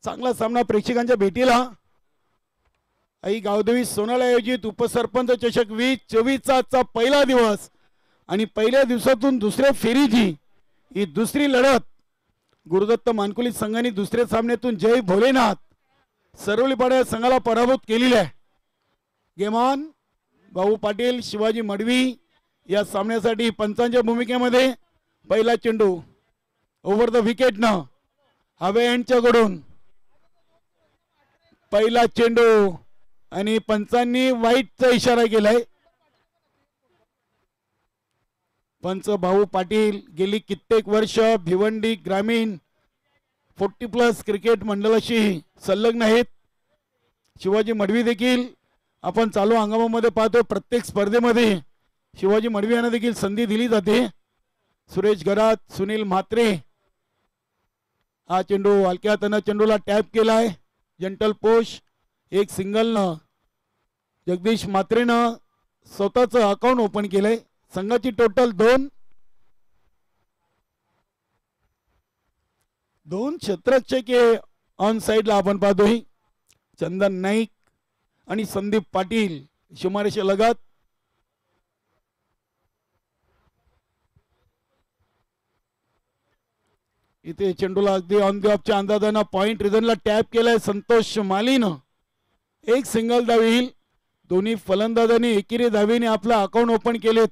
चांगला सामना प्रेक्षकांच्या भेटीला. आई गावदेवी सोनाला आयोजित उपसरपंच चषक 2024 चा पहिला दिवस आणि पहिल्या दिवसातून दुसऱ्या फेरीची ही दुसरी लढत. गुरुदत्त मानकुली संघाने दुसऱ्या सामन्यातून जय भोलेनाथ सरवलीपाडा संघाला पराभूत केलेला आहे. गेमान भाऊ पाटील शिवाजी मडवी या सामन्यासाठी पंचांच्या भूमिकेमध्ये. पहिला चेंडू ओव्हर द विकेट न हवे यांच्याकडून पहिला चेंडू आणि पंचांनी वाईटचा इशारा केलाय. पंच भाऊ पाटील गेली कित्येक वर्ष भिवंडी ग्रामीण 40+ क्रिकेट मंडळाशी संलग्न आहेत. शिवाजी मडवी देखील आपण चालू हंगामामध्ये पाहतो प्रत्येक स्पर्धेमध्ये शिवाजी मडवी यांना देखील संधी दिली जाते. सुरेश गरात, सुनील म्हात्रे हा चेंडू हलक्या हाताने चेंडूला टॅप केलाय. जंटल पोष एक सिंगल न जगदीश म्हात्रेनं स्वतःचं अकाउंट ओपन केलंय. संघाची टोटल 2 क्षेत्ररक्षके ऑन साइडला आपण पाहतोय. चंदन नाईक आणि संदीप पाटील शिमारेषे लगत. इथे चेंडूला अगदी ऑन द ऑफच्या अंदाजानं पॉइंट रिझनला टॅप केलाय संतोष मालीनं. एक सिंगल धावी. दोन्ही फलंदाजांनी एकेरी धावीने आपला अकाउंट ओपन केलेत.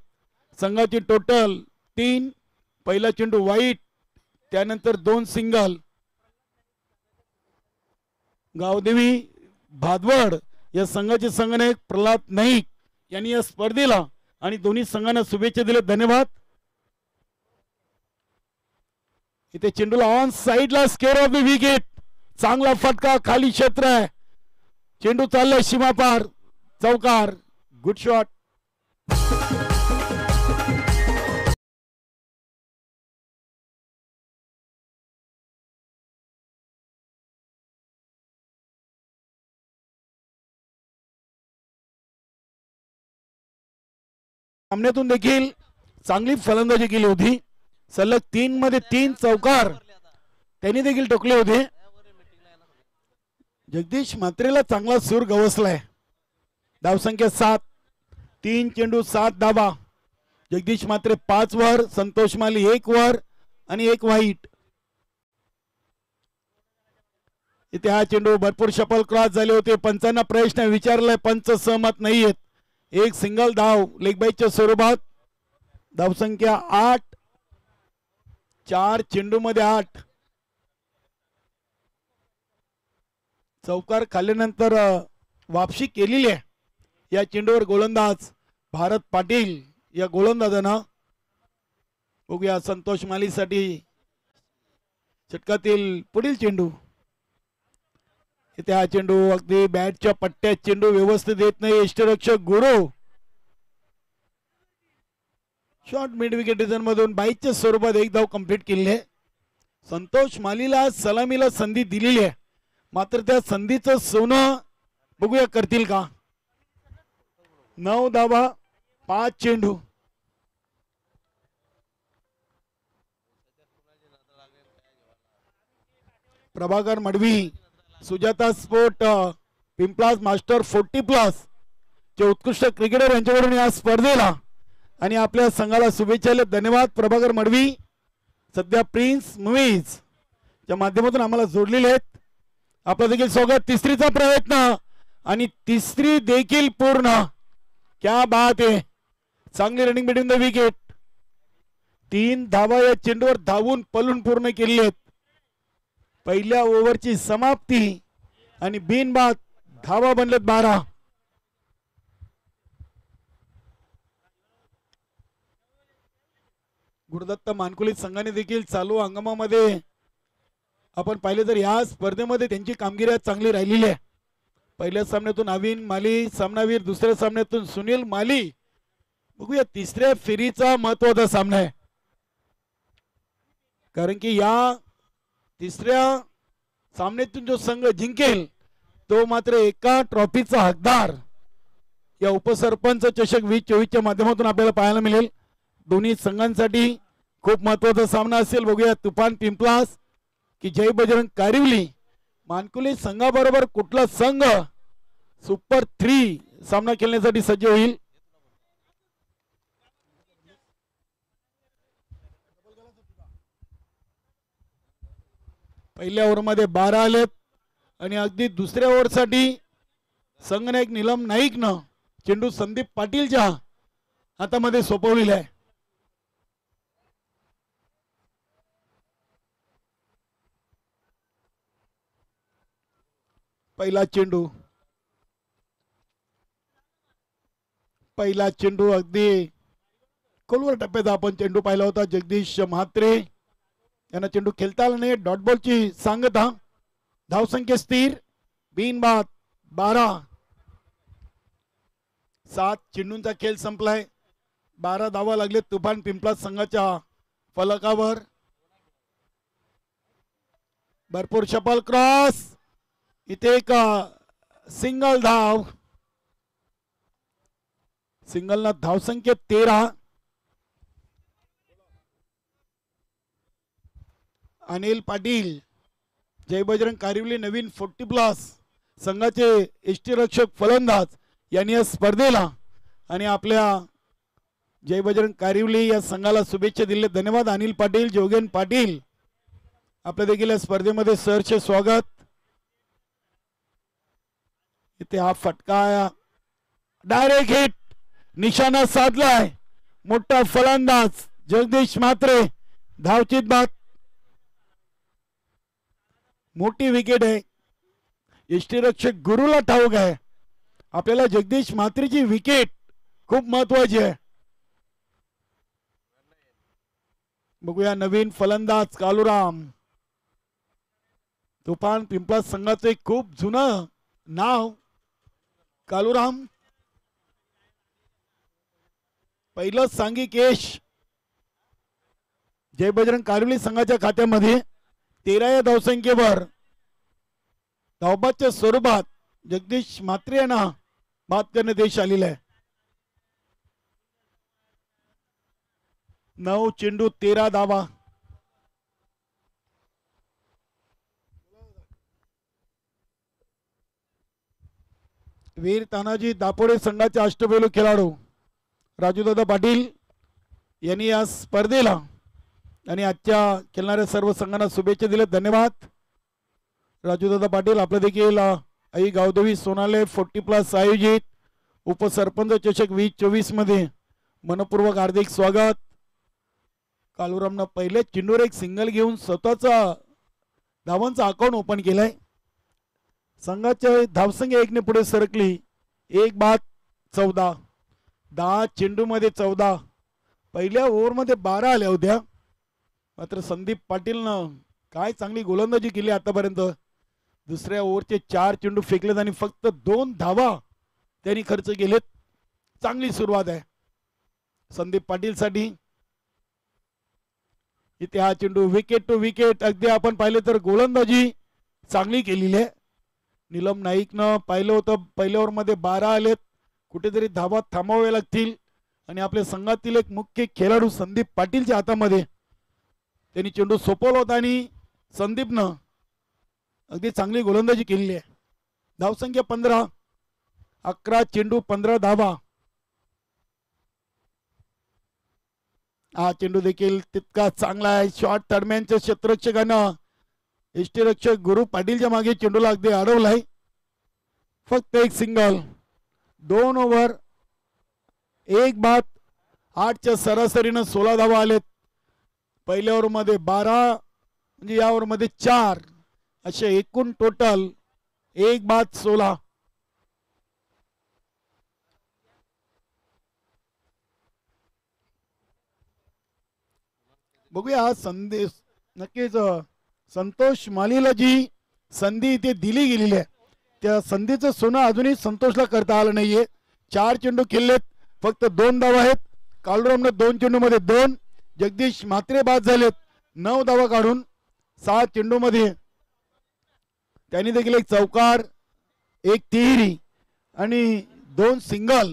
संघाची टोटल 3. पहिला चेंडू वाईट, त्यानंतर 2 सिंगल. गावदेवी भादवड या संघाचे संघनायक प्रल्हाद नाईक यांनी या स्पर्धेला आणि दोन्ही संघांना शुभेच्छा दिल्या. धन्यवाद. इथे चेंडूला ऑन साइडला स्केअर ऑफ द विकेट. चांगला फटका खाली क्षेत्र आहे. चेंडू चाललाय सीमापार. चौकार. Good shot. सामन्यातून देखील चांगली फलंदाजी केली होती. सलग 3 मध्ये 3 चौकार त्यांनी देखील टोकले होते. जगदीश म्हात्रेला चांगला सूर गवसलाय. धावसंख्या 7. 3 चेंडू 7 धावा. जगदीश म्हात्रे 5 वर, संतोष माली 1 वर आणि 1 वाईट. इथे हा चेंडू भरपूर शपल क्रॉस झाले होते. पंचांना प्रश्न विचारलाय, पंच सहमत नाहीयेत. एक सिंगल धाव लेगबाईच्या स्वरूपात. धावसंख्या 8. 4 चेंडू मध्ये 8. चौकार खाल्ल्यानंतर वापसी केलेली आहे. या चेंडूवर गोलंदाज भारत पाटील या गोलंदाजानं. बघूया संतोष मालीसाठी षटकातील पुढील चेंडू. इथे हा चेंडू अगदी बॅटच्या पट्ट्यात चेंडू व्यवस्थित देत नाही यष्टिरक्षक गुरु. शॉर्ट मिड विकेट रिझन मधून 22च्या स्वरूपात 1 धाव कंप्लीट केली आहे. संतोष मालीला सलामीला संधी दिलेली आहे, मात्र त्या संधीचं सोनं बघूया करतील का. 9 धावा 5 चेंडू. प्रभाकर मडवी सुजाता स्पोर्ट पिंपलास मास्टर 40+ चे उत्कृष्ट क्रिकेटर यांच्याकडून या स्पर्धेला आणि आपल्या संघाला शुभेच्छा. धन्यवाद प्रभाकर मडवी. सध्या प्रिन्स मूवीज च्या माध्यमातून आम्हाला जोडलेले आहेत. आपलं देखील स्वागत. तिसरीचा प्रयत्न आणि तिसरी देखील पूर्ण. क्या बात आहे. चांगली रनिंग बिटवीन द विकेट. 3 धावा या चेंडूवर धावून पलून पूर्ण केली आहेत. पहिल्या ओव्हरची समाप्ती आणि बिनबाद धावा बनलेत 12. गुरुदत्त मानकुली संघाने देखील चालू हंगामामध्ये आपण पाहिले तर या स्पर्धेमध्ये त्यांची कामगिरी चांगली राहिलेली आहे. पहिल्या सामन्यातून अविन माली सामनावीर, दुसऱ्या सामन्यातून सुनील माली. बघूया तिसऱ्या फेरीचा महत्त्वाचा सामना आहे, कारण की या तिसऱ्या सामन्यातून जो संघ जिंकेल तो मात्र एका ट्रॉफीचा हकदार या उपसरपंच चषक 2024 च्या माध्यमातून आपल्याला पाहायला मिळेल. दोन्ही संघांसाठी खूप महत्त्वाचा सामना असेल. बघूया तुफान पिंपलास की जय बजरंग कारिवली. मानकुली संघाबरोबर कुठला संघ सुपर 3 सामना खेळण्यासाठी सज्ज होईल? पहिल्या ओव्हरमध्ये 12 आलेत आणि अगदी दुसऱ्या ओव्हरसाठी संघनायक नीलम नाईकनं चेंडू संदीप पाटीलच्या हातामध्ये सोपवलेला आहे. पहिला चेंडू अगदी खोलवर टप्प्यात आपण चेंडू पाहिला होता. जगदीश म्हात्रे यांना चेंडू खेळता आला नाही. डॉट बॉलची सांगता. धावसंख्या स्थिर. बिनबाद 12. 7 चेंडूंचा खेळ संपलाय. 12 धावा लागले तुफान पिंपळा संघाच्या फलकावर. भरपूर शपल क्रॉस. इथे एक सिंगल धाव. सिंगलना धावसंख्या 13. अनिल पाटील जय बजरंग कारिवली नवीन 40+ संघाचे यष्टीरक्षक फलंदाज यांनी या स्पर्धेला आणि आपल्या जय बजरंग कारिवली या संघाला शुभेच्छा दिले. धन्यवाद अनिल पाटील, जोगेन पाटील, आपल्या देखील या स्पर्धेमध्ये सहर्ष स्वागत. इथे हा फटका डायरेक्ट हिट निशाणा साधलाय. मोठा फलंदाज जगदीश म्हात्रे. धावचित बाद. मोठी विकेट आहे. यष्टीरक्षक गुरुला ठाऊक आहे आपल्याला जगदीश म्हात्रेची विकेट खूप महत्वाची आहे. बघूया नवीन फलंदाज कालूराम. तुफान पिंपळा संघाचं एक खूप जुनं नाव कालूराम. पहिलं सांघिक यश जय बजरंग कारिवली संघाच्या खात्यामध्ये. 13 या धावसंख्येवर धावबादच्या स्वरूपात जगदीश म्हात्रे यांना बाद करण्यात यश आलेलं आहे. 9 चेंडू 13 धावा. वीर तानाजी दापोडे संघाचे अष्टपैलू खेळाडू राजूदादा पाटील यांनी या स्पर्धेला आणि आजच्या खेळणाऱ्या सर्व संघांना शुभेच्छा दिल्या. धन्यवाद राजूदादा पाटील. आपल्या देखील आई गावदेवी सोनाले 40+ आयोजित उपसरपंच चषक 2024 मध्ये मनपूर्वक हार्दिक स्वागत. कालूरामनं पहिले चेंडूवर एक सिंगल घेऊन स्वतःचा धावांचा अकाउंट ओपन केलाय. संघाच्या धावसंख्या 1 ने पुढे सरकली. 1 बाद 14. 10 चेंडू मध्ये 14. पहिल्या ओव्हरमध्ये 12 आल्या होत्या. मात्र संदीप पाटीलनं काय चांगली गोलंदाजी केली आतापर्यंत. दुसऱ्या ओव्हरचे 4 चेंडू फेकलेत आणि फक्त 2 धावा त्यांनी खर्च केलेत. चांगली सुरुवात आहे संदीप पाटील साठी. इथे हा चेंडू विकेट टू विकेट. अगदी आपण पाहिले तर गोलंदाजी चांगली केलेली आहे. नीलम नाईकनं पाहिलं होतं पहिल्या ओव्हरमध्ये 12 आलेत. कुठेतरी धावा थांबवाव्या लागतील आणि आपल्या संघातील एक मुख्य खेळाडू संदीप पाटीलच्या हातामध्ये त्यांनी चेंडू सोपवला होता आणि संदीपनं अगदी चांगली गोलंदाजी केलेली आहे. धावसंख्या 15. 11 चेंडू 15 धावा. हा चेंडू देखील तितका चांगला आहे. शॉर्ट दरम्यानच्या क्षेत्ररक्षकानं यष्टीरक्षक गुरु पाटीलच्या मागे चेंडूला अगदी अडवलाय. फक्त एक सिंगल. 2 ओव्हर 1 बाद. 8च्या सरासरीनं 16 धावा आलेत. पहिल्या ओव्हरमध्ये 12 म्हणजे या ओव्हरमध्ये 4 असे एकूण टोटल 1 बाद 16. बघूया संदेश नक्कीच संतोष मालीला जी संधी इथे दिली गेलेली आहे त्या संधीचं सोनं अजूनही संतोषला करता आलं नाहीये. 4 चेंडू खेळलेत. फक्त 2 धावा आहेत. कालूरामने 2 चेंडू मध्ये 2. जगदीश म्हात्रे बाद झालेत 9 धावा काढून. 6 चेंडू मध्ये त्यांनी देखील एक चौकार, एक तिहेरी आणि 2 सिंगल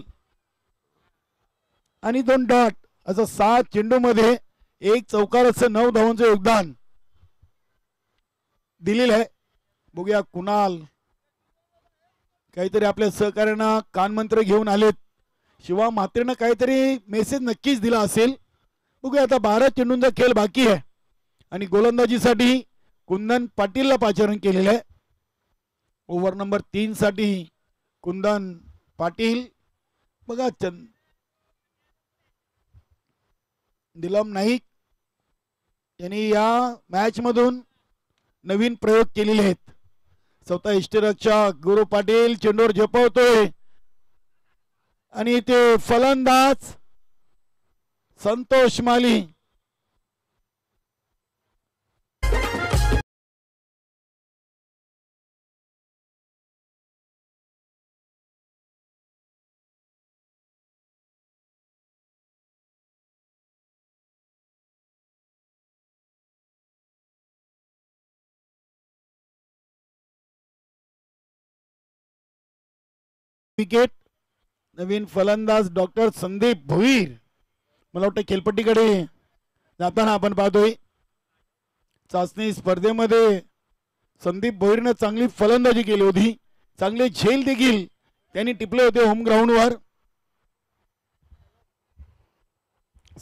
आणि 2 डॉट असं 7 चेंडू मध्ये 1 चौकार असं 9 धावांचं योगदान दिलेलं आहे. बघूया कुणाल काहीतरी आपल्या सहकार्यांना कानमंत्र घेऊन आलेत. शिवा म्हात्रेनं काहीतरी मेसेज नक्कीच दिला असेल. बघूया आता 12 चेंडूंचा खेळ बाकी आहे आणि गोलंदाजीसाठी कुंदन पाटीलला पाचारण केलेलं आहे. ओव्हर नंबर 3 साठी कुंदन पाटील. बघा निलम नाईक यांनी या मॅच मधून नवीन प्रयोग केलेले आहेत. स्वतः इष्टरक्षक गुरु पाटील चेंडूवर झेपवतोय आणि ते फलंदाज संतोष माली विकेट. नवीन फलंदाज डॉक्टर संदीप भोईर. मला वाटतं खेळपट्टीकडे जाताना आपण पाहतोय. चाचणी स्पर्धेमध्ये संदीप भोईरने चांगली फलंदाजी केली होती. चांगले झेल देखील त्यांनी टिपले होते होम ग्राउंडवर.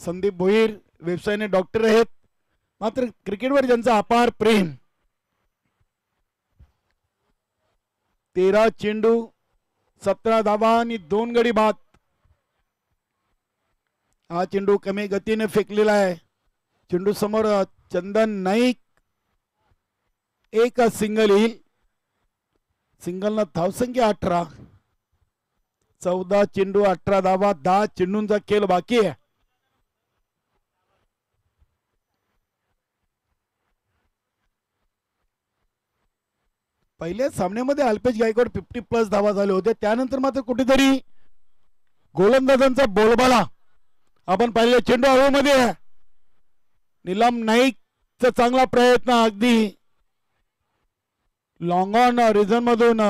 संदीप भोईर व्यवसायाने डॉक्टर आहेत मात्र क्रिकेटवर ज्यांचा अपार प्रेम. 13 चेंडू 17 धावा आणि 2 गडी बाद. हा चेंडू कमी गतीने फेकलेला आहे. चेंडू समोर चंदन नाईक एक सिंगल येईल. सिंगल न धावसंख्या 18. 14 चेंडू 18 धावा. 10 चेंडूंचा खेळ बाकी आहे. पहिल्या सामन्यामध्ये अल्पेश गायकवाड 50+ धावा झाले होते. त्यानंतर मात्र कुठेतरी गोलंदाजांचा बोलबाला आपण पाहिले. चेंडू हवेमध्ये निलम नाईकचा चांगला प्रयत्न. अगदी लॉंग ऑन रिझन मधून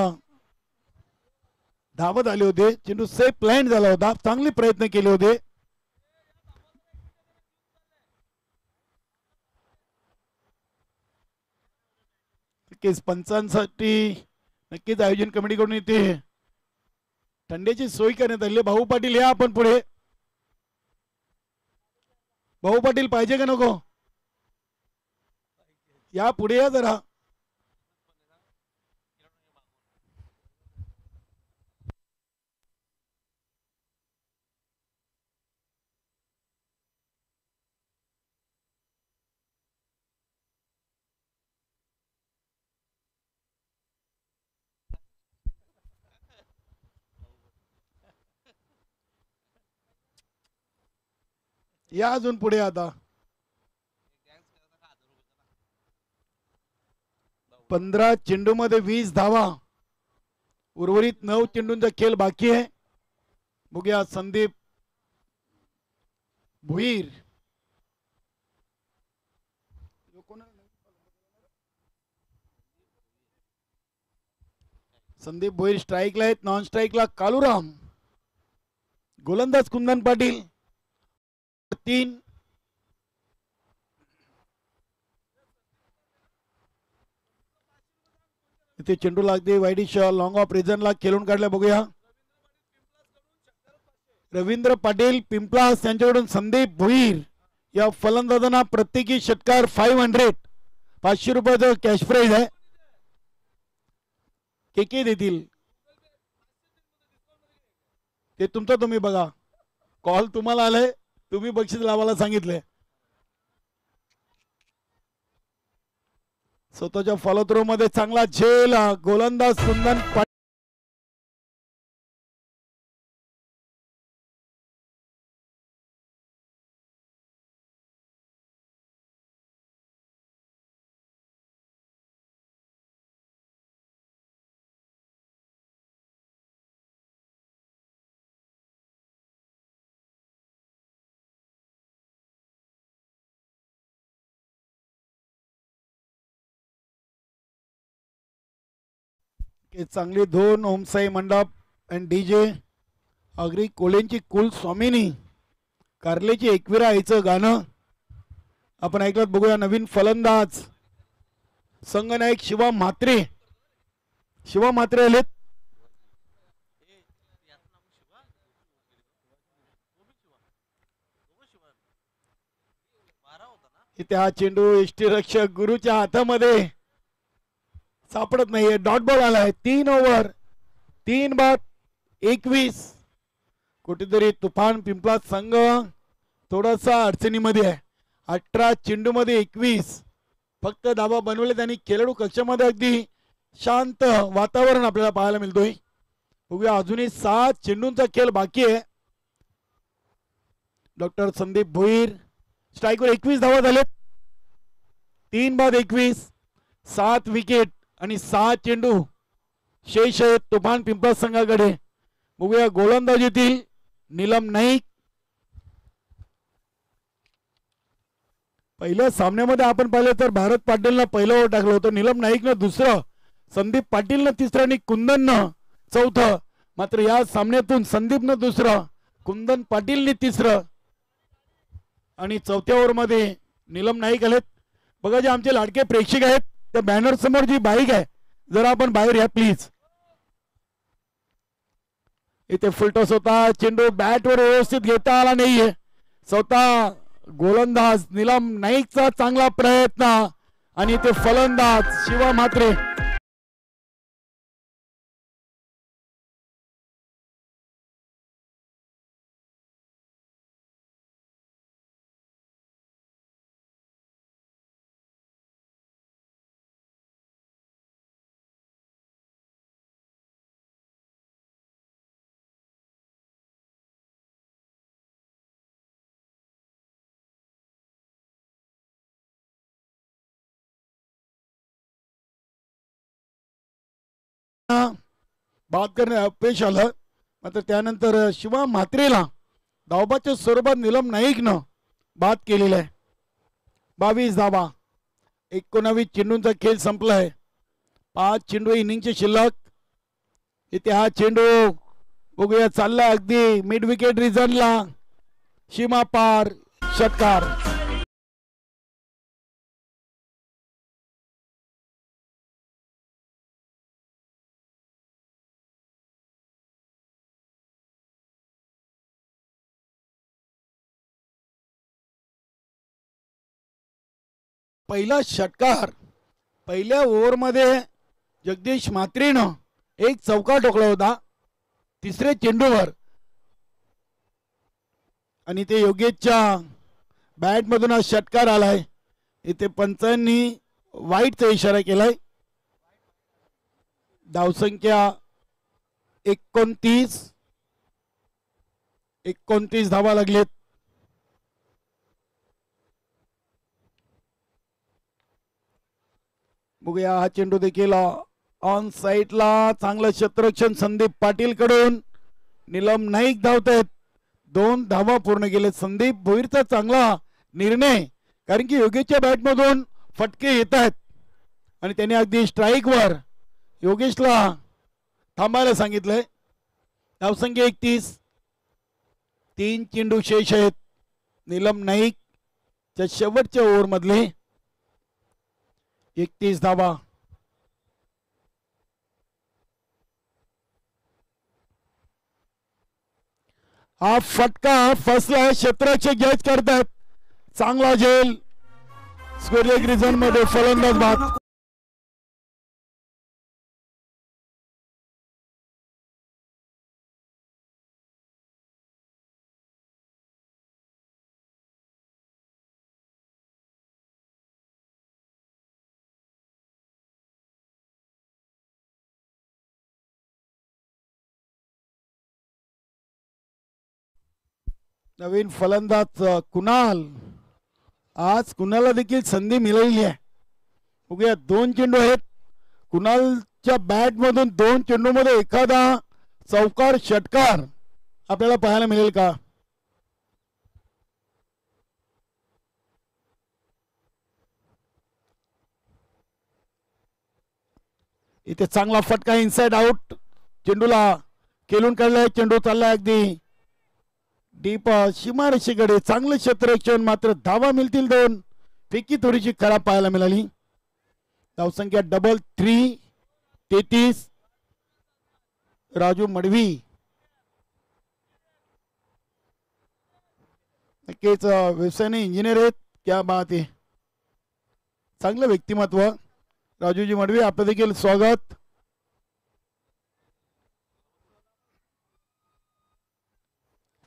धावत आले होते. चेंडू सेफ लँड झाला होता. चांगले प्रयत्न केले होते. नक्कीच पंचांसाठी नक्कीच आयोजन कमिटीकडून इथे थंडीची सोय करण्यात आली. भाऊ पाटील या आपण पुढे. भाऊ पाटील पाहिजे का नको? या पुढे या जरा. या अजून पुढे. आता 15 चेंडू मध्ये 20 धावा. उर्वरित 9 चेंडूंचा खेळ बाकी आहे. बघूया संदीप भुईर स्ट्राईकला आहेत. नॉन स्ट्राईकला कालूराम. गोलंदाज कुंदन पाटील 3. इथे चेंडू लागते. वाईडिश लॉंग ऑफ रिजनला खेळून काढल्या. बघूया रवींद्र पाटील पिंपलास यांच्याकडून संदीप भुईर या फलंदाजांना प्रत्येकी षटकार 500 500 रुपयाचं कॅश प्राइज आहे. के देतील ते तुमचं तुम्ही बघा. कॉल तुम्हाला आलाय. तुम्ही बक्षीस लावायला सांगितले. स्वतःच्या फॉलो थ्रो मध्ये चांगला झेल. गोलंदाज कुंदन पाटील चांगली धून. ओमसाई मंडप अँड डीजे अग्री कोलेंची कुल स्वामिनी कारलेची एकविरा आईचं गाणं आपण ऐकलं. बघूया नवीन फलंदाज संघनायक शिवा म्हात्रे शिवा म्हात्रे आलेत. इथे हा चेंडू यष्टीरक्षक गुरुच्या हातामध्ये सापडत नाहीये. डॉट बॉल आलाय. 3 ओव्हर 3 बाद 21. कुठेतरी तुफान पिंपळा संघ थोडासा अडचणीमध्ये आहे. 18 चेंडू मध्ये 21 फक्त धावा बनवले त्यांनी. खेळाडू कक्षामध्ये अगदी शांत वातावरण आपल्याला पाहायला मिळतोय. बघूया अजूनही 7 चेंडूंचा खेळ बाकी आहे. डॉक्टर संदीप भोईर स्ट्राईकवर 21 धावा झालेत. 3 बाद 21 7 विकेट आणि 6 चेंडू शेष आहेत तुफान पिंपळा संघाकडे. बघूया गोलंदाजीतील नीलम नाईक. पहिल्या सामन्यामध्ये आपण पाहिलं तर भारत पाटीलनं पहिलं ओव्हर टाकलं होतं. नीलम नाईकनं दुसरं, संदीप पाटीलनं तिसरं आणि कुंदननं चौथं. मात्र या सामन्यातून संदीपनं दुसरं, कुंदन पाटीलने तिसरं आणि चौथ्या ओव्हरमध्ये नीलम नाईक आलेत. बघा जे आमचे लाडके प्रेक्षक आहेत त्या बॅनर समोर जी बाईक आहे जरा आपण बाहेर या प्लीज. इथे फुलटॉस होता. चेंडू बॅटवर व्यवस्थित घेता आला नाहीये. स्वतः गोलंदाज नीलम नाईकचा चांगला प्रयत्न आणि ते फलंदाज शिवा म्हात्रे. बाद करणे अपयश आलं. मात्र त्यानंतर शिवा म्हात्रेला धावबाच्या स्वरूपात नीलम नाईकनं बाद केलेला आहे. 22 धावा 19 चेंडूंचा खेळ संपलाय. 5 चेंडू इनिंगचे शिल्लक. इथे हा चेंडू बघूया चालला अगदी मिड विकेट रिझनला. सीमा पार षटकार. पहिला षटकार. पहिल्या ओव्हरमध्ये जगदीश म्हात्रेनं एक चौका ठोकला होता तिसऱ्या चेंडूवर आणि ते योगेशच्या बॅट मधून हा षटकार आलाय. इथे पंचांनी वाईटचा इशारा केलाय. धावसंख्या 29 धावा लागलेत. बघूया हा चेंडू देखील ऑन साईडला. चांगलं क्षेत्ररक्षण संदीप पाटील कडून. नीलम नाईक धावतायत. 2 धावा पूर्ण केले. संदीप भोईरचा चांगला निर्णय कारण की योगेशच्या बॅटमधून फटके येत आहेत आणि त्याने अगदी स्ट्राईकवर योगेशला थांबायला सांगितलंय. धावसंख्या 31. 3 चेंडू शेष आहेत. नीलम नाईकच्या शेवटच्या ओव्हरमधले 31 धावा. हा फटका फसला. क्षेत्ररक्षक जज करतात. चांगला झेल. स्क्वेअर रिझन मध्ये फलंदाज बाद. नवीन फलंदाज कुणाल. आज कुणाला देखील संधी मिळालेली आहे. बघूया 2 चेंडू आहेत. कुणालच्या बॅट मधून 2 चेंडू मध्ये एखादा चौकार षटकार आपल्याला पाहायला मिळेल का. इथे चांगला फटका इनसाइड आउट. चेंडूला केलून काढलाय. चेंडू चाललाय अगदी डीप सीमारेषेकडे. चांगलं क्षेत्ररक्षण. मात्र धावा मिळतील 2. फेकी थोडीशी खराब पाहायला मिळाली. धावसंख्या 3 33 राजू मडवी नक्कीच व्यवसायाने इंजिनियर आहेत. क्या बात आहे. चांगलं व्यक्तिमत्व. राजूजी मडवी आपलं देखील स्वागत.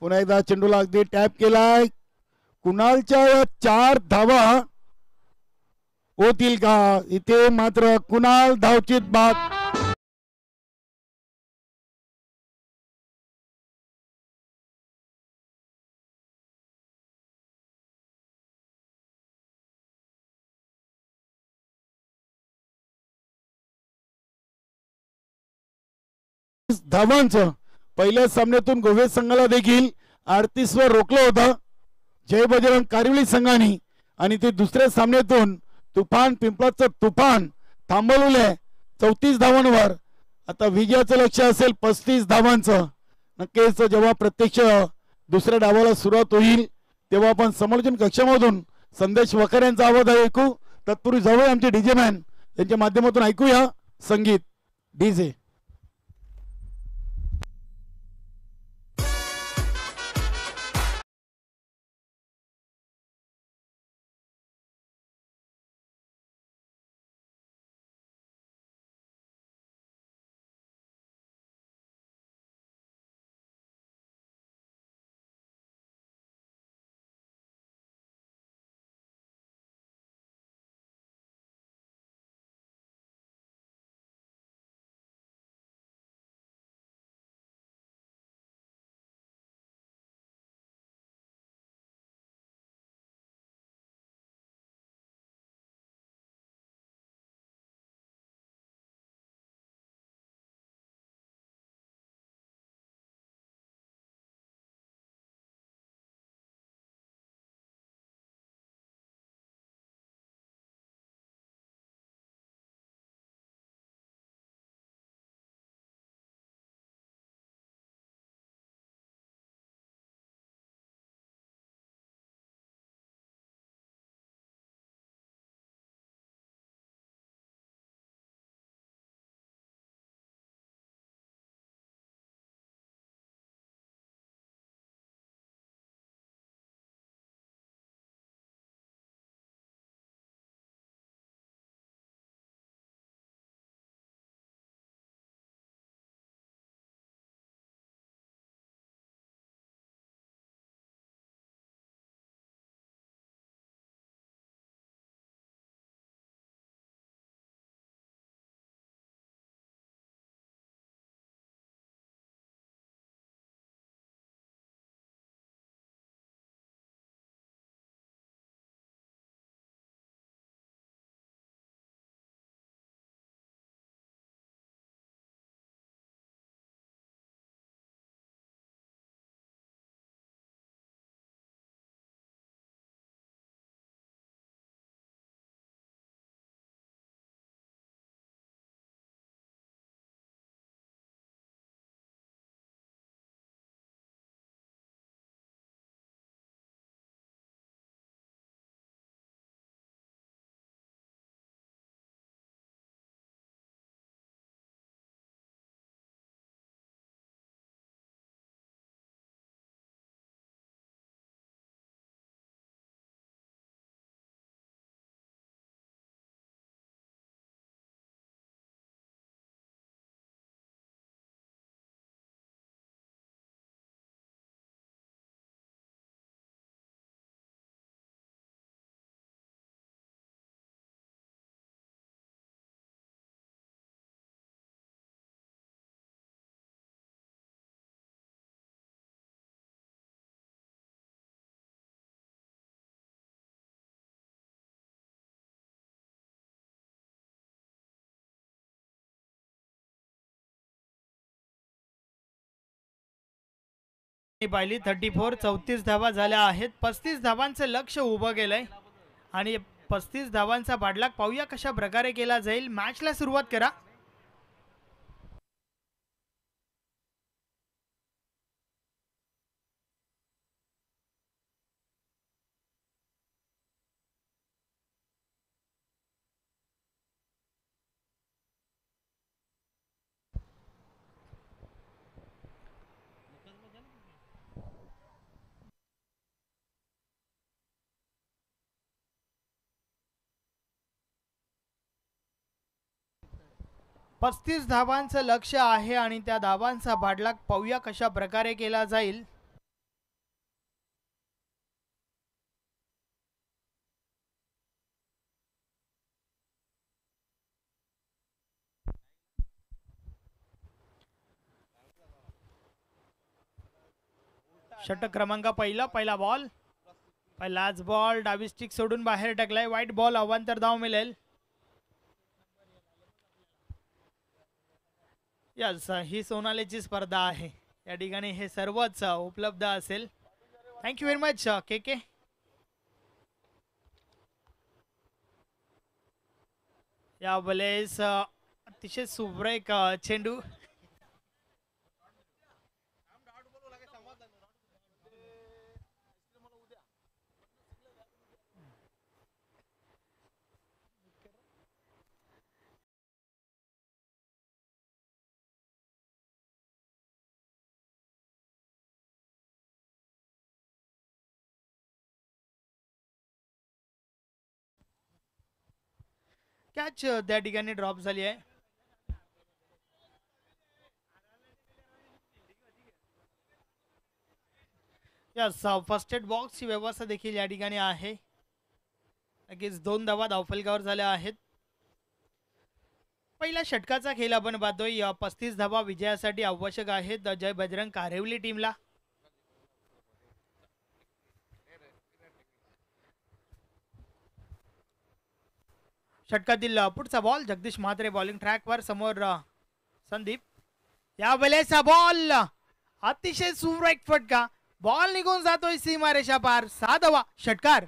पुन्हा एकदा चेंडूला अगदी टॅप केलाय. कुणालच्या 4 धावा होतील का. इथे मात्र कुणाल धावचित बाद. धावांचं पहिल्या सामन्यातून गोवे संघाला देखील 38 वर रोखलं होतं जय बजरंग कारिवली संघाने आणि ते दुसऱ्या सामन्यातून तुफान पिंपळाचं तुफान थांबवलेलं 34 धावांवर. आता विजयाचं लक्ष असेल 35 धावांचं. नक्कीच जेव्हा प्रत्यक्ष दुसऱ्या डावाला सुरुवात होईल तेव्हा आपण समालोचन कक्षामधून संदेश वकर यांचा आवाज ऐकू. तत्पूर्वी जवळ आमचे डीजे मॅन यांच्या माध्यमातून ऐकूया संगीत. डीजे पाहिली 34 धावा झाल्या आहेत. 35 धावांचं लक्ष उभं केलंय आणि 35 धावांचा पाठलाग पाहूया कशा प्रकारे केला जाईल. मॅचला सुरुवात करा. 35 धावांचं लक्ष आहे आणि त्या धावांचा पाठलाग पाहूया कशा प्रकारे केला जाईल. षटक क्रमांक पहिला बॉल, पहिलाच बॉल डावी स्टिक सोडून बाहेर टाकलाय. वाईट बॉल, अवांतर धाव मिळेल. यस, ही सोनालीची स्पर्धा आहे. या ठिकाणी हे सर्वच उपलब्ध असेल. थँक्यू व्हेरी मच के के. या वेळेस अतिशय सुरेख चेंडू. कॅच त्या ठिकाणी ड्रॉप झाली आहे. यस, फर्स्ट एड बॉक्सची व्यवस्था देखील या ठिकाणी आहे. नक्कीच 2 धावा धावफलकावर झाल्या आहेत. पहिल्या षटकाचा खेळ आपण पाहतोय. 35 धावा विजयासाठी आवश्यक आहेत जय बजरंग कारेवली टीमला. षटकातील पुढचा बॉल, जगदीश म्हात्रे बॉलिंग ट्रॅकवर, समोर संदीप. या वेळेचा बॉल अतिशय सुरेख फटका. बॉल निघून जातोय सीमारेषा पार. 6 धावा, षटकार.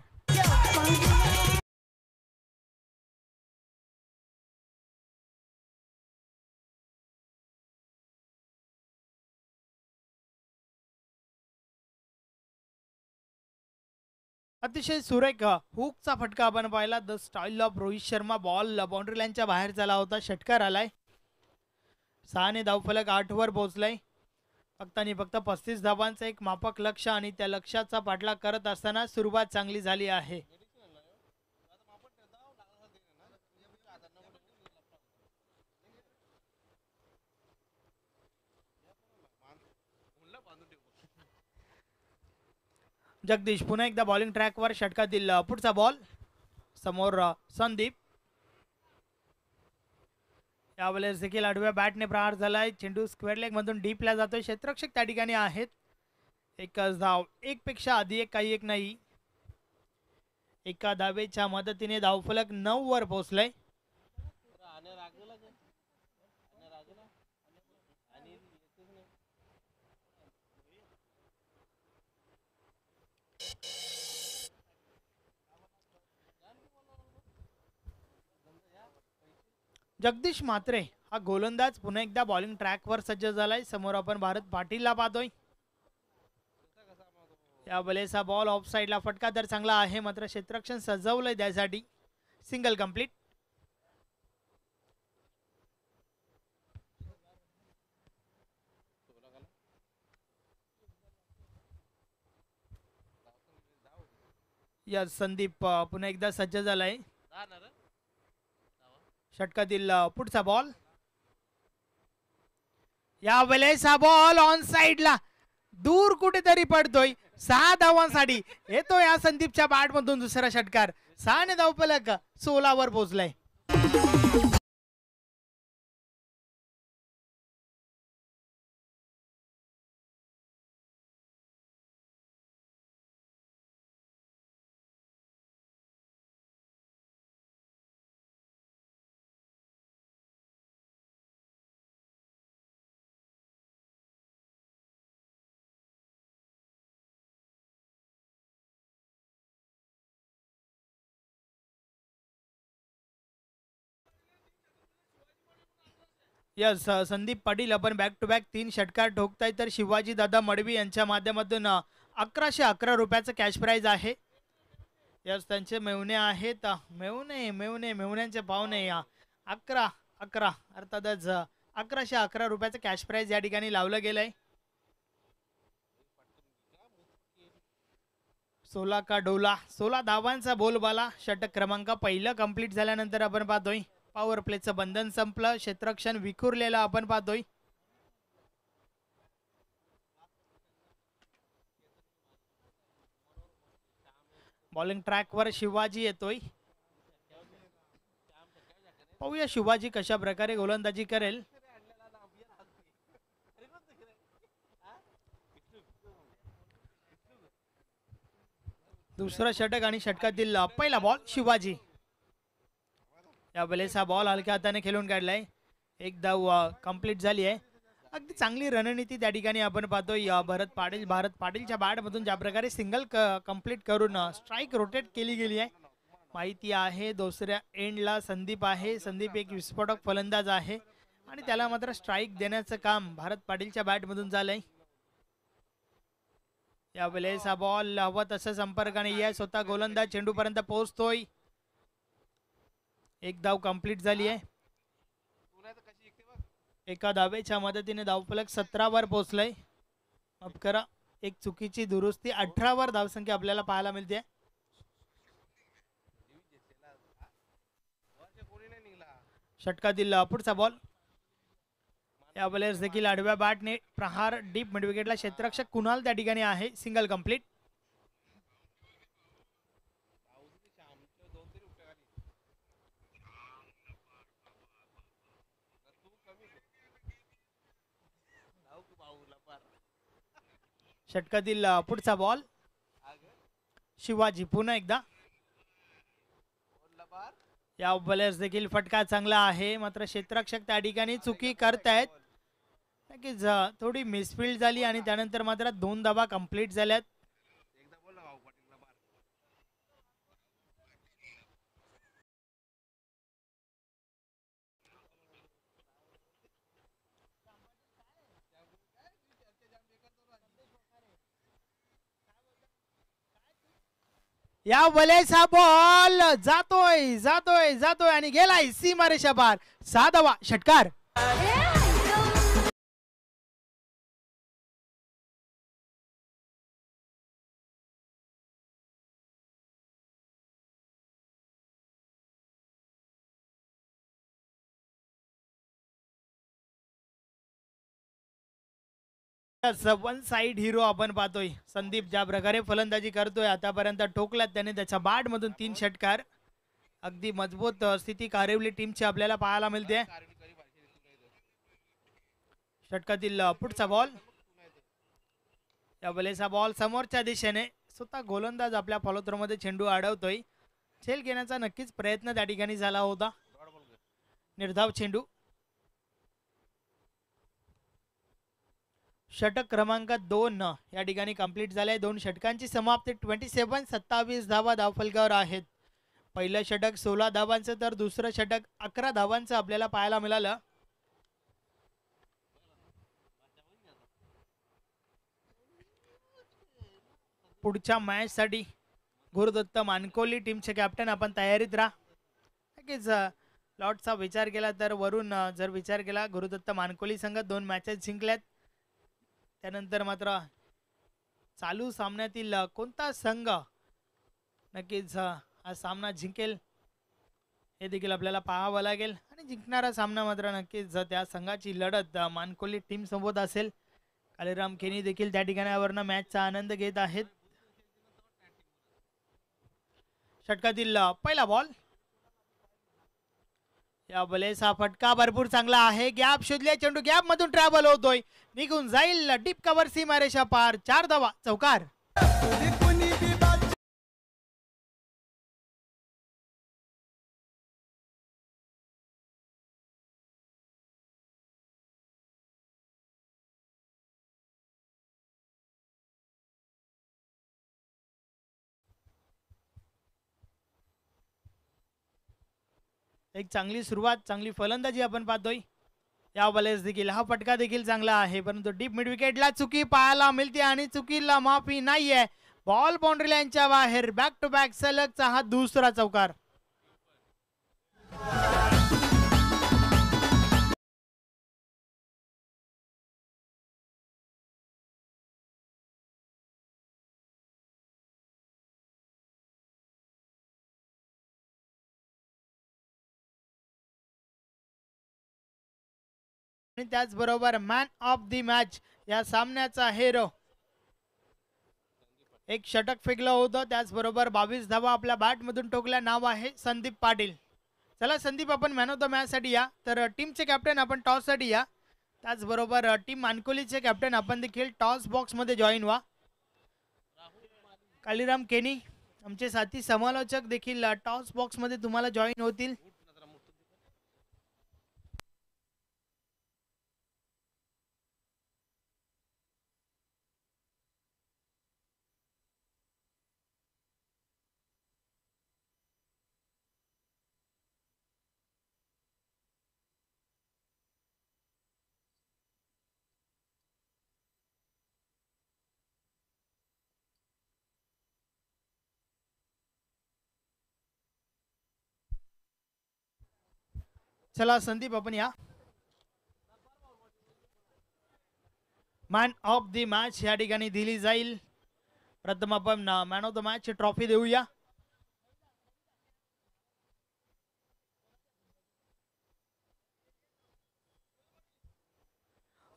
अतिशय सुरेख हुकचा फटका आपण पाहिला. The style of Rohit Sharma. Ball boundary लाईनच्या बाहेर झाला होता. षटकार आलाय. 6 ने धावफलक 8 वर पोहोचलाय. फक्त आणि फक्त 35 धावांचं एक मापक लक्ष आणि त्या लक्ष्याचा पाठलाग करत असताना सुरुवात चांगली झाली आहे. जगदीश पुन्हा एकदा बॉलिंग ट्रॅकवर. षटकातील पुढचा बॉल, समोर संदीप. यावेळेस देखील आडव्या बॅटने प्रहार झालाय. चेंडू स्क्वेअर लेग मधून डीपला जातोय. क्षेत्ररक्षक त्या ठिकाणी आहेत. एकच धाव, एक पेक्षा अधिक काही एक नाही. एका धावेच्या मदतीने धावफलक 9 वर पोहोचलाय. जगदीश म्हात्रे हा गोलंदाज पुन्हा एकदा बॉलिंग ट्रॅकवर सज्ज झालाय. समोर आपण भारत पाटीलला पाहतोय. या वेळेचा बॉल ऑफ साइडला. फटका तर चांगला आहे, मात्र क्षेत्ररक्षण सजवलंय त्यासाठी. Single complete. या संदीप पुन्हा एकदा सज्ज झालाय. षटकातील पुढचा बॉल. या वेळेचा बॉल ऑन साइडला दूर कुठेतरी पडतोय. 6 धावांसाठी येतो या संदीपच्या बॅट मधून दुसरा षटकार. 6 ने धावफलक 16 वर पोहोचलाय. यस, संदीप पाटील आपण बॅक टू बॅक 3 षटकार ठोकताय. तर शिवाजी दादा मडवी यांच्या माध्यमातून 1111 रुपयाचं कॅश प्राइज आहे. यस, त्यांचे मेवणे आहेत. मेवण्यांचे पाहुणे 11 अर्थातच 1111 रुपयाचं कॅश प्राइज या ठिकाणी लावलं गेलंय. 16 का डोला. 16 धावांचा बोलबाला. षटक क्रमांक पहिलं कंप्लीट झाल्यानंतर आपण पाहतोय पॉवर प्लेचं बंधन संपलं. क्षेत्ररक्षण विखुरलेलं आपण पाहतोय. बॉलिंग ट्रॅकवर शिवाजी येतोय. पाहूया शिवाजी कशा प्रकारे गोलंदाजी करेल. दुसरा षटक आणि षटकातील पहिला बॉल शिवाजी. यावेळेस हा बॉल हलक्या हाताने खेळून काढलाय. एक धाव कंप्लीट झाली आहे. अगदी चांगली रणनीती त्या ठिकाणी आपण पाहतोय. भारत पाटीलच्या बॅटमधून ज्या प्रकारे सिंगल कंप्लीट करून स्ट्राईक रोटेट केली गेली आहे. माहिती आहे दुसऱ्या एंडला संदीप आहे. संदीप एक विस्फोटक फलंदाज आहे आणि त्याला मात्र स्ट्राईक देण्याचं काम भारत पाटीलच्या बॅटमधून झालंय. यावेळेस हा बॉल हवा तसं संपर्काने या स्वतः गोलंदाज चेंडूपर्यंत पोहोचतोय. एक धाव कंप्लीट झाली आहे. एका धावेच्या मदतीने धावफलक 17 वर पोहोचलंय. माफ करा, एक चुकीची दुरुस्ती 18 वर धावसंख्या आपल्याला पाहायला मिळते. षटकातील पुढचा बॉल. यावेळेस देखील आडव्या बॅटने प्रहार डीप मिड विकेटला. क्षेत्ररक्षक कुणाल त्या ठिकाणी आहे. Single complete. षटकातील पुढचा बॉल. शिवाजी पुन्हा एकदा. या बॉलर्स देखील फटका चांगला आहे. मात्र क्षेत्ररक्षक त्या ठिकाणी चुकी करतायत. नक्कीच थोडी मिसफिल्ड झाली आणि त्यानंतर मात्र 2 धावा कंप्लीट झाल्यात. या वलेचा बॉल जातोय जातोय जातोय आणि गेलाय सीमारेषा पार. 6 धावा. षटकार. वन साइड हिरो आपण पाहतोय. संदीप ज्या प्रकारे फलंदाजी करतोय आतापर्यंत ठोकल्यात त्याने त्याच्या बॅट मधून 3 षटकार. अगदी मजबूत स्थिती कारिवली टीमची आपल्याला पाहायला मिळते. षटकातील पुढचा बॉल. यावेळेस हा बॉल समोरच्या दिशेने. स्वतः गोलंदाज आपल्या फॉलोथ्रो मध्ये चेंडू अडवतोय. झेल घेण्याचा नक्कीच प्रयत्न त्या ठिकाणी झाला होता. निर्धाव चेंडू. षटक क्रमांक 2 या ठिकाणी कंप्लीट झाले. 2 षटकांची समाप्ती. 27 धावा धावफलकावर आहेत. पहिलं षटक 16 धावांचं तर दुसरं षटक 11 धावांचं आपल्याला पाहायला मिळालं. पुढच्या मॅच साठी गुरुदत्त मानकोली टीमचे कॅप्टन आपण तयारीत राहा. नक्कीच लॉटचा विचार केला तर वरून जर विचार केला गुरुदत्त मानकोली संघ 2 मॅचेस जिंकल्यात. त्यानंतर मात्र चालू सामन्यातील कोणता संघ नक्कीच हा सामना जिंकेल हे देखील आपल्याला पाहावं लागेल. आणि जिंकणारा सामना मात्र नक्कीच त्या संघाची लढत मानकोली टीम सोबत असेल. कालीराम केनी देखील त्या ठिकाणावरनं मॅचचा आनंद घेत आहेत. षटकातील पहिला बॉल. या बॉलेस हा फटका भरपूर चांगला आहे. गॅप शोधले. चेंडू गॅप मधून ट्रॅव्हल होतोय. निघून जाईल डीप कव्हर सीमारेषा पार. 4 धावा. चौकार. एक चांगली सुरुवात, चांगली फलंदाजी आपण पाहतोय. या बॉलेस देखील हा फटका देखील चांगला आहे. परंतु डीप मिड विकेटला चुकी पाहायला मिळते आणि चुकीला माफी नाहीये. बॉल बाउंड्री लाईनच्या बाहेर. बॅक टू बॅक सलगचा हा दुसरा चौकार. आणि त्याचबरोबर मॅन ऑफ द मॅच या सामन्याचा हेरो. एक षटक फेकलं होतं, त्याचबरोबर 22 धावा आपल्या बॅटमधून ठोकल्या. नाव आहे संदीप पाटील. चला संदीप, आपण मॅन ऑफ द मॅच साठी या. तर टीमचे कॅप्टन आपण टॉस साठी या. त्याचबरोबर टीम मानकोलीचे कॅप्टन आपण देखील टॉस बॉक्स मध्ये जॉईन व्हा. कालीराम केनी आमचे साथी समालोचक देखील टॉस बॉक्स मध्ये तुम्हाला जॉईन होतील. चला संदीप, आपण या. मॅन ऑफ द मॅच या ठिकाणी दिली जाईल. प्रथम आपण मॅन ऑफ द मॅच ची ट्रॉफी देऊया.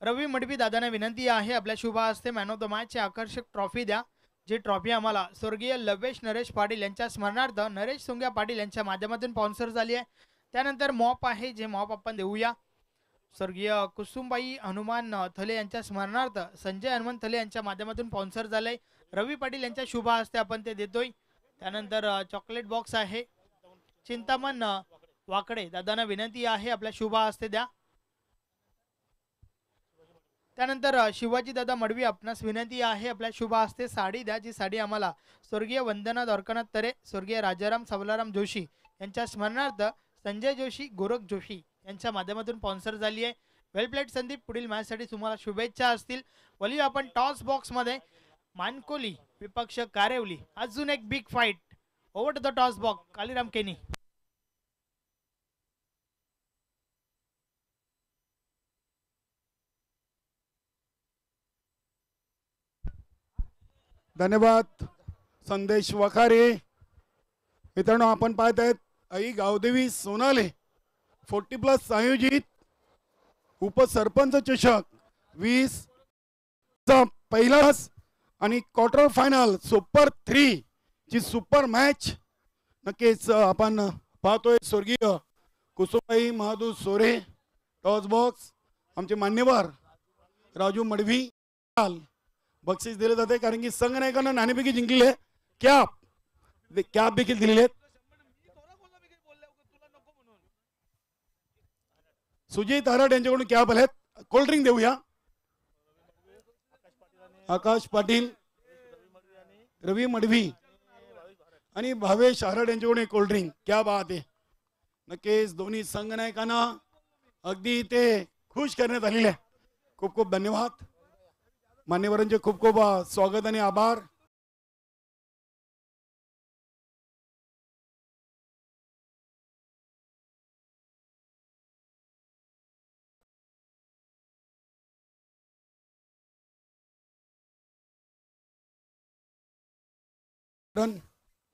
रवी मडवी दादांना विनंती आहे, आपल्या शुभ हस्ते मॅन ऑफ द मॅच ची आकर्षक ट्रॉफी द्या. जी ट्रॉफी आम्हाला स्वर्गीय लवेश नरेश पाटील यांच्या स्मरणार्थ नरेश सुंग्या पाटील यांच्या माध्यमातून स्पॉन्सर झाली आहे. त्यानंतर मॉप आहे, जे मॉप आपण देऊया. स्वर्गीय कुसुमबाई हनुमान थले यांच्या स्मरणार्थ संजय हनुमान थले यांच्या माध्यमातून स्पॉन्सर झालंय. रवी पाटील यांच्या शुभ हस्ते आपण ते देतोय. त्यानंतर चॉकलेट बॉक्स आहे, चिंतामण वाकडे दादांना विनंती आहे, आपल्या शुभ हस्ते द्या. त्यानंतर शिवाजी दादा मडवी आपणास विनंती आहे, आपल्या शुभ हस्ते साडी द्या. जी साडी आम्हाला स्वर्गीय वंदना द्वारकानाथ तरे, स्वर्गीय राजाराम सवलाराम जोशी यांच्या स्मरणार्थ संजय जोशी, गोरख जोशी यांच्या माध्यमातून स्पॉन्सर झाली आहे. वेल प्लेट संदीप, पुढील मॅचसाठी तुम्हाला शुभेच्छा असतील. वळूया आपण टॉस बॉक्स मध्ये. मानकोली विपक्ष कारेवली, अजून एक big fight. Over to the toss box, कालीराम केनी. धन्यवाद संदेश वखारे. मित्रांनो, आपण पाहत आहेत आई गावदेवी सोनाले 40+ आयोजित उपसरपंच चषक 20 चा पहिलाच आणि क्वार्टर फायनल सुपर 3 ची सुपर मॅच नक्कीच आपण पाहतोय. स्वर्गीय कुसुमबाई महादू सोरे टॉस बॉक्स, आमचे मान्यवर राजू मडवी. बक्षीस दिले जाते कारण की संघनायकांना नाणेफेकी जिंकलेले कॅप देखील दिलेले आहेत. सुजित आराड यांच्याकडून कॅप आलेत. कोल्ड्रिंक देऊया. आकाश पाटील, रवी मडवी आणि भावेश आराड यांच्याकडून कोल्ड्रिंक. क्या बात आहे. नक्कीच दोन्ही संघनायकांना अगदी ते खुश करण्यात आलेले आहे. खूप खूप धन्यवाद. मान्यवरांचे खूप खूप स्वागत आणि आभार.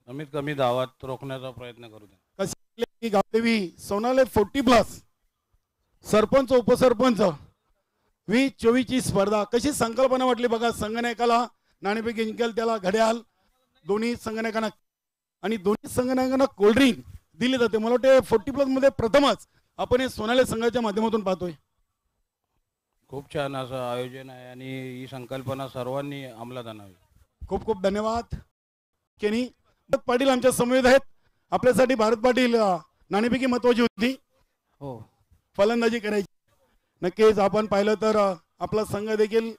कमीत कमी धावात रोखण्याचा प्रयत्न करू द्या. कशी गावदेवी सोनाले 40+ सरपंच उपसरपंच 2024 ची स्पर्धा कशी संकल्पना वाटली बघा. संघनायकाला नाणेफेकी जिंकेल त्याला घड्याळ, दोन्ही संघनायकांना आणि दोन्ही संघनायकांना कोल्ड्रिंक दिली जाते. मला वाटते 40+ मध्ये प्रथमच आपण हे सोनाले संघाच्या माध्यमातून पाहतोय. खूप छान असं आयोजन आहे आणि ही संकल्पना सर्वांनी अंमलात आणावी. खूप खूप धन्यवाद. केनी पाटील आमच्या समवेत आहेत. आपल्यासाठी भारत पाटील नाणेफेकी महत्वाची होती. हो, फलंदाजी करायची. नक्कीच आपण पाहिलं तर आपला संघ देखील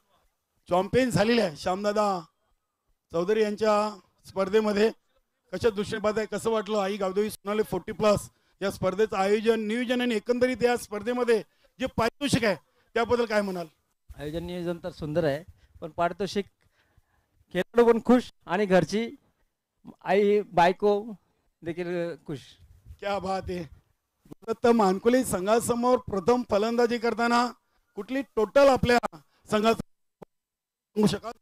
चॅम्पियन झालेला आहे. श्यामदादा चौधरी यांच्या स्पर्धेमध्ये कशा दृष्टीने पाहताय, कसं वाटलं आई गावदेवी सोनाले 40+ या स्पर्धेचं आयोजन, नियोजन आणि एकंदरीत या स्पर्धेमध्ये जे पारितोषिक आहे त्याबद्दल काय म्हणाल? आयोजन नियोजन तर सुंदर आहे, पण पारितोषिक खेळाडू पण खुश आणि घरची आई बायको देखील खुश. क्या बात आहे. तर मानकोली संघासमोर प्रथम फलंदाजी करताना कुठली टोटल आपल्या संघात सांगू शकाल?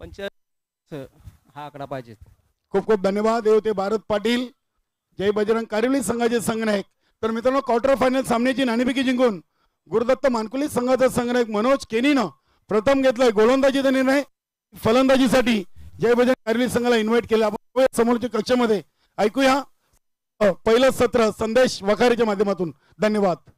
45 हा आकडा पाहिजे. खूप खूप धन्यवाद. हे होते भारत पाटील, जय बजरंग कारिवली संघाचे संघनायक. तर मित्रांनो, क्वार्टर फायनल सामन्याची नाणेफेकी जिंकून गुरुदत्त मानकुली संघाचा संघनायक मनोज केनीनं प्रथम घेतलाय गोलंदाजीचा निर्णय. फलंदाजीसाठी जय बजरंग कारगिल संघाला इन्व्हाइट केलं. आपण समोरच्या कक्षामध्ये ऐकूया पहिलं सत्र संदेश वखारीच्या माध्यमातून. धन्यवाद.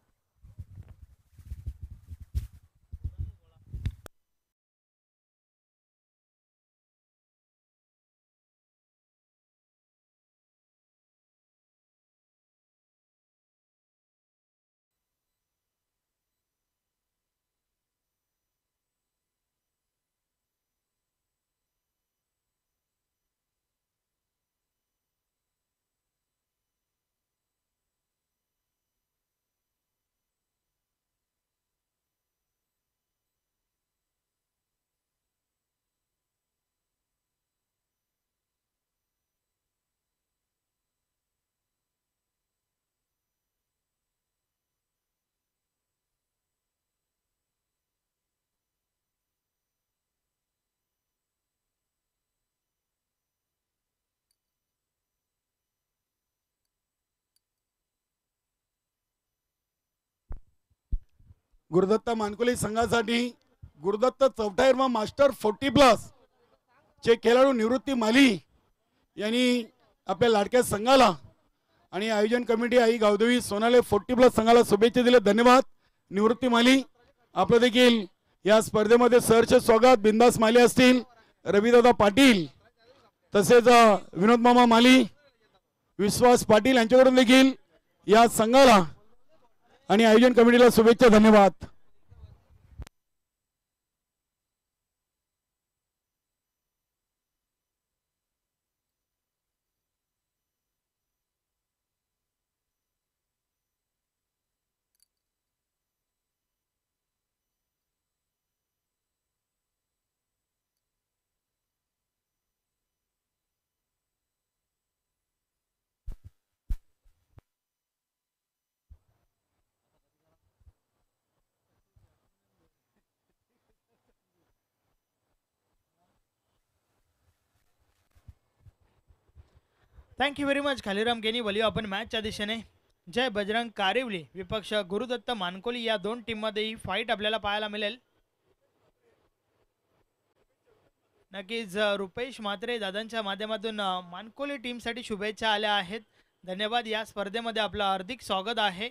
गुरुदत्त मानकुली संघासाठी गुरुदत्त चौथायर्मा मास्टर 40+ चे खेळाडू निवृत्ती माली यांनी आपल्या लाडक्या संघाला आणि आयोजन कमिटी आई गावदेवी सोनाले 40+ संघाला शुभेच्छा दिल्या. धन्यवाद निवृत्ती माली. आपलं देखील या स्पर्धेमध्ये सहर्ष स्वागत. बिंदास माली असतील, रविदादा पाटील, तसेच विनोद मामा माली, विश्वास पाटील यांच्याकडून देखील या संघाला आणि आयोजन कमिटीला शुभेच्छा. धन्यवाद. थँक्यू व्हेरी मच खालीराम गेनी. वळूया आपण मॅचच्या दिशेने. जय बजरंग कारिवली विपक्ष गुरुदत्त मानकोली या दोन टीममध्ये ही फाईट आपल्याला पाहायला मिळेल. नक्कीच रुपेश म्हात्रे दादांच्या माध्यमातून मानकोली टीमसाठी शुभेच्छा आल्या आहेत. धन्यवाद. या स्पर्धेमध्ये आपलं हार्दिक स्वागत आहे.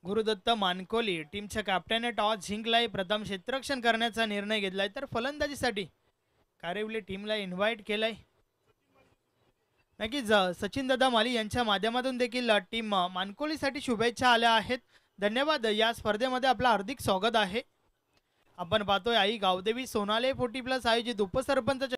गुरुदत्त मानकोली टीमच्या कॅप्टनने टॉस जिंकलाय. प्रथम क्षेत्ररक्षण करण्याचा निर्णय घेतलाय तर फलंदाजीसाठी कारिवली टीमला इन्व्हाइट केलंय. नक्कीच सचिन दादा माली यांच्या माध्यमातून देखील टीम मानकोलीसाठी शुभेच्छा आल्या आहेत. धन्यवाद. या स्पर्धेमध्ये आपलं हार्दिक स्वागत आहे. आपण पाहतोय आई गावदेवी सोनाले 40+ आयोजित उपसरपंच